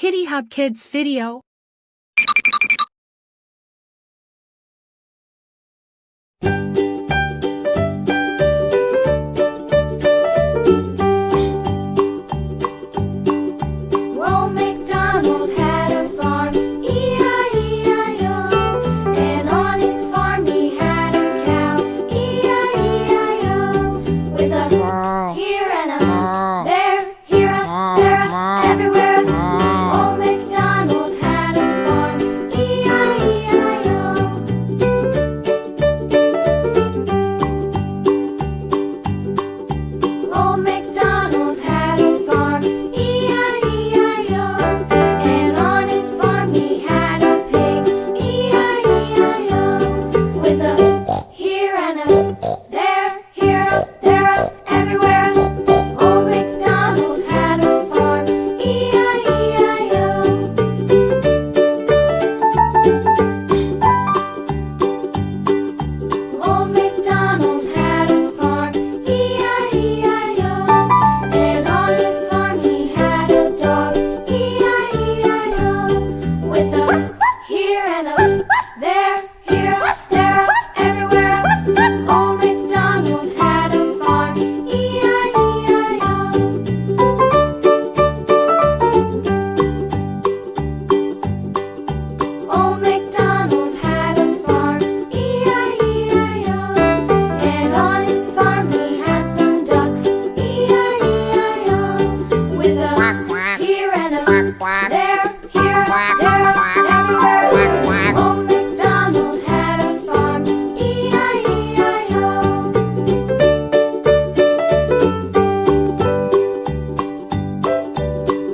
Kiddy Hub Kids video. Old MacDonald had a farm, E-I-E-I-O. And on his farm he had a cow, E-I-E-I-O. With a here and a there, here a, there a, everywhere. Old MacDonald had a farm, E-I-E-I-O. Old MacDonald had a farm, E-I-E-I-O. And on his farm he had a pig, E-I-E-I-O. With a here and a there, here a, there a, everywhere. Old MacDonald had a farm, E-I-E-I-O. Old MacDonald had a farm, E-I-E-I-O. And on his farm he had a dog, E-I-E-I-O. With a here and a there, here a, there a, everywhere. Old MacDonald had a farm, E-I-E-I-O. Old MacDonald had a farm, E-I-E-I-O. And on his farm he had some ducks, E-I-E-I-O. With a here and a there, here a, there a, everywhere. Old MacDonald had a farm, E-I-E-I-O.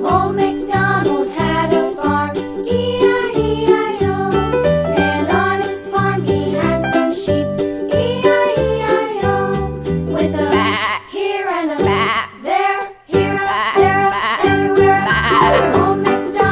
Old MacDonald had a farm, E-I-E-I-O. And on his farm he had some sheep, E-I-E-I-O. With a here and a there, here a, there a, everywhere. Old MacDonald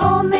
Old man